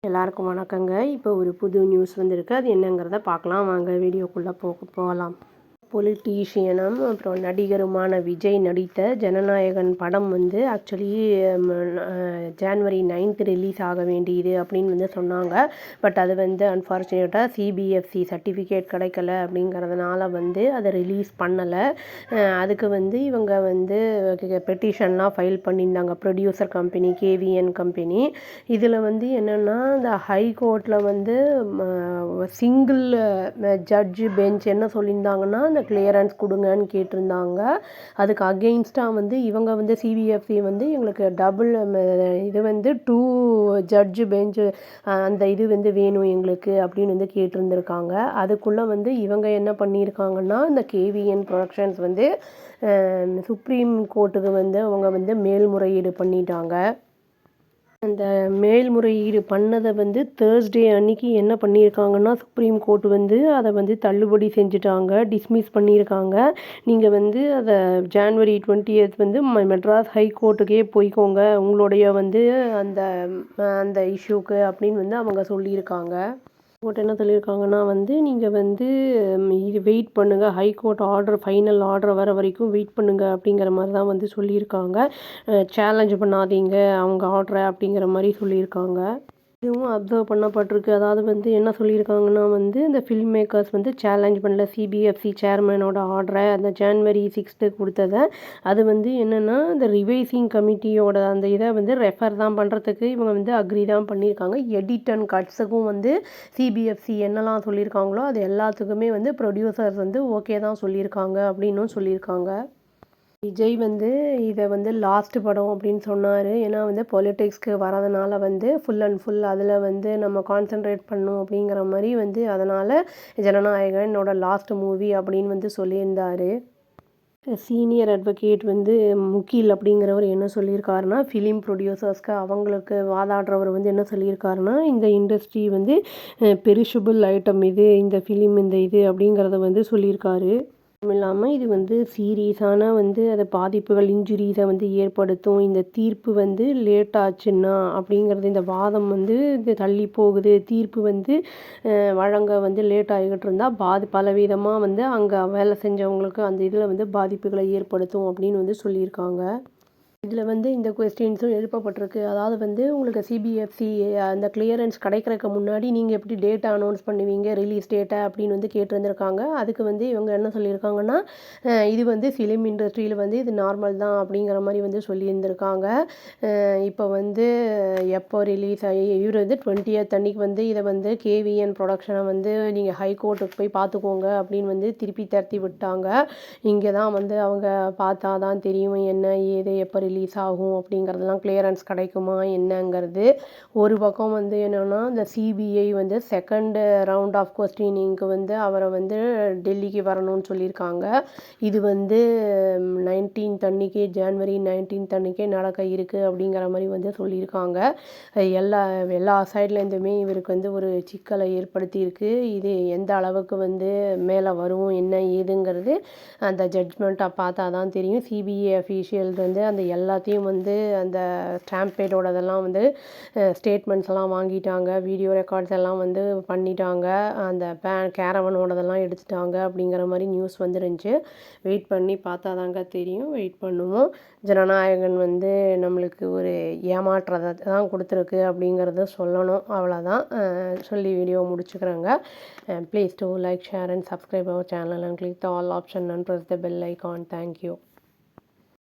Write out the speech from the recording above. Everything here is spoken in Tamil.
எல்லாருக்கும் வணக்கங்க. இப்போ ஒரு புது நியூஸ் வந்திருக்கு. அது என்னங்கிறத பார்க்கலாம் வாங்க. வீடியோக்குள்ளே போகலாம். பொலிட்டீஷியனும் அப்புறம் நடிகருமான விஜய் நடித்த ஜனநாயகன் படம் வந்து ஆக்சுவலி ஜான்வரி 9th ரிலீஸ் ஆக வேண்டியது அப்படின்னு வந்து சொன்னாங்க. பட் அது வந்து அன்ஃபார்ச்சுனேட்டாக சிபிஎஃப்சி சர்டிஃபிகேட் கிடைக்கல அப்படிங்கிறதுனால வந்து அதை ரிலீஸ் பண்ணலை. அதுக்கு வந்து இவங்க வந்து பெட்டிஷன்லாம் ஃபைல் பண்ணியிருந்தாங்க. Producer company KVN company. இதில் வந்து என்னென்னா இந்த ஹைகோர்ட்டில் வந்து சிங்கிள் ஜட்ஜு பெஞ்ச் என்ன சொல்லியிருந்தாங்கன்னா இந்த கிளியரன்ஸ் கொடுங்கன்னு கேட்டிருந்தாங்க. அதுக்கு அகெயின்ஸ்டாக வந்து இவங்க வந்து சிபிஎஃப்சி வந்து எங்களுக்கு டபுள் இது வந்து 2 ஜட்ஜு பெஞ்சு அந்த இது வந்து வேணும் எங்களுக்கு அப்படின்னு வந்து கேட்டிருந்துருக்காங்க. அதுக்குள்ளே வந்து இவங்க என்ன பண்ணியிருக்காங்கன்னா இந்த கேவிஎன் ப்ரொடக்ஷன்ஸ் வந்து சுப்ரீம் கோர்ட்டுக்கு வந்து அவங்க வந்து மேல்முறையீடு பண்ணிட்டாங்க. அந்த மேல்முறையீடு பண்ணதை வந்து தேர்ஸ்டே அன்னைக்கு என்ன பண்ணியிருக்காங்கன்னா சுப்ரீம் கோர்ட் வந்து அதை வந்து தள்ளுபடி செஞ்சுட்டாங்க, டிஸ்மிஸ் பண்ணியிருக்காங்க. நீங்கள் வந்து அதை ஜான்வரி 20th வந்து மெட்ராஸ் ஹைகோர்ட்டுக்கே போய்க்கோங்க உங்களுடைய வந்து அந்த அந்த இஷ்யூக்கு அப்படின்னு வந்து அவங்க சொல்லியிருக்காங்க. கோர்ட் என்ன சொல்லியிருக்காங்கன்னா வந்து நீங்கள் வந்து இது வெயிட் பண்ணுங்கள், ஹைகோர்ட் ஆர்டர் ஃபைனல் ஆர்டர் வர வரைக்கும் வெயிட் பண்ணுங்கள் அப்படிங்கிற மாதிரி தான் வந்து சொல்லியிருக்காங்க. சேலஞ்ச் பண்ணாதீங்க அவங்க ஆர்டரை அப்படிங்கிற மாதிரி சொல்லியிருக்காங்க. இதுவும் அப்சர்வ் பண்ணப்பட்டிருக்கு. அதாவது வந்து என்ன சொல்லியிருக்காங்கன்னா வந்து இந்த ஃபில்ம் மேக்கர்ஸ் வந்து சேலஞ்ச் பண்ணல சிபிஎஃப்சி சேர்மனோட ஆர்டரை அந்த ஜான்வரி 6th கொடுத்ததை. அது வந்து என்னென்னா இந்த ரிவைசிங் கமிட்டியோட அந்த இதை வந்து ரெஃபர் தான் பண்ணுறதுக்கு இவங்க வந்து அக்ரி தான் பண்ணியிருக்காங்க. எடிட் அண்ட் கட்ஸுக்கும் வந்து சிபிஎஃப்சி என்னெல்லாம் சொல்லியிருக்காங்களோ அது எல்லாத்துக்குமே வந்து ப்ரொடியூசர்ஸ் வந்து ஓகே தான் சொல்லியிருக்காங்க அப்படின்னும் சொல்லியிருக்காங்க. விஜய் வந்து இதை வந்து லாஸ்ட் படம் அப்படின்னு சொன்னார். ஏன்னா வந்து பொலிட்டிக்ஸ்க்கு வரதுனால வந்து ஃபுல் அண்ட் ஃபுல் அதில் வந்து நம்ம கான்சென்ட்ரேட் பண்ணணும் அப்படிங்கிற மாதிரி வந்து அதனால் ஜனநாயகன் என்னோட லாஸ்ட் மூவி அப்படின்னு வந்து சொல்லியிருந்தார். சீனியர் அட்வொகேட் வந்து முகில் அப்படிங்கிறவர் என்ன சொல்லியிருக்காருன்னா ஃபிலிம் ப்ரொடியூசர்ஸ்க்கு அவங்களுக்கு வாதாடுறவர் வந்து என்ன சொல்லியிருக்காருன்னா இந்த இண்டஸ்ட்ரி வந்து பெரிஷபிள் ஐட்டம் இது இந்த ஃபிலிம் இந்த இது அப்படிங்கிறத வந்து சொல்லியிருக்காரு. இல்லாமல் இது வந்து சீரியஸான வந்து அதை பாதிப்புகள் இன்ஜுரிஸை வந்து ஏற்படுத்தும். இந்த தீர்ப்பு வந்து லேட் ஆச்சுன்னா அப்படிங்கிறது இந்த வாதம் வந்து இது தள்ளி போகுது, தீர்ப்பு வந்து வழங்க வந்து லேட் ஆகிக்கிட்டு இருந்தால் பலவிதமாக வந்து அங்கே வேலை செஞ்சவங்களுக்கு அந்த இதில் வந்து பாதிப்புகளை ஏற்படுத்தும் அப்படின்னு வந்து சொல்லியிருக்காங்க. இதில் வந்து இந்த கொஸ்டின்ஸும் எழுப்பப்பட்டிருக்கு. அதாவது வந்து உங்களுக்கு சிபிஎஃப்சி அந்த கிளியரன்ஸ் கிடைக்கிறதுக்கு முன்னாடி நீங்கள் எப்படி டேட்டா அனௌன்ஸ் பண்ணுவீங்க ரிலீஸ் டேட்டை அப்படின்னு வந்து கேட்டிருந்துருக்காங்க. அதுக்கு வந்து இவங்க என்ன சொல்லியிருக்காங்கன்னா இது வந்து ஃபிலிம் இண்டஸ்ட்ரியில் வந்து இது நார்மல் தான் அப்படிங்கிற மாதிரி வந்து சொல்லியிருந்திருக்காங்க. இப்போ வந்து எப்போ ரிலீஸ் ஆகி இவர் வந்து 20th அன்னைக்கு வந்து இதை வந்து கேவிஎன் ப்ரொடக்ஷனை வந்து நீங்கள் ஹைகோர்ட்டுக்கு போய் பார்த்துக்கோங்க அப்படின்னு வந்து திருப்பி தரத்தி விட்டாங்க. இங்கே தான் வந்து அவங்க பார்த்தா தான் தெரியும் என்ன ஏது எப்போ ரிலீஸ் ஆகும் அப்படிங்கிறதெல்லாம் கிளியரன்ஸ் கிடைக்குமா என்னங்கிறது. ஒரு பக்கம் வந்து என்னென்னா இந்த சிபிஐ வந்து செகண்ட் ரவுண்ட் ஆஃப் கொஸ்டினிங்க்கு வந்து அவரை வந்து டெல்லிக்கு வரணும்னு சொல்லியிருக்காங்க. இது வந்து 19th அன்னைக்கு ஜான்வரி 19th அன்னைக்கே நடக்க இருக்குது அப்படிங்கிற மாதிரி வந்து சொல்லியிருக்காங்க. எல்லா சைட்லேருந்துமே இவருக்கு வந்து ஒரு சிக்கலை ஏற்படுத்தியிருக்கு. இது எந்த அளவுக்கு வந்து மேலே வரும் என்ன ஏதுங்கிறது அந்த ஜட்ஜ்மெண்ட்டாக பார்த்தா தான் தெரியும். சிபிஐ அஃபீஷியல்ஸ் வந்து அந்த எல்லாத்தையும் வந்து அந்த ஸ்டாம்பேடோட இதெல்லாம் வந்து ஸ்டேட்மெண்ட்ஸ் எல்லாம் வாங்கிட்டாங்க, வீடியோ ரெக்கார்ட்ஸ் எல்லாம் வந்து பண்ணிட்டாங்க, அந்த கேரவனோடதெல்லாம் எடுத்துட்டாங்க அப்படிங்கிற மாதிரி நியூஸ் வந்துருந்துச்சு. வெயிட் பண்ணி பார்த்தா தாங்க தெரியும். வெயிட் பண்ணுவோம். ஜனநாயகன் வந்து நம்மளுக்கு ஒரு ஏமாற்றத்தை தான் கொடுத்துருக்கு அப்படிங்கிறத சொல்லணும். அவ்வளோதான் சொல்லி வீடியோ முடிச்சுக்கிறேங்க. Please do like, share and subscribe our channel and click the all option and press the bell icon. Thank you.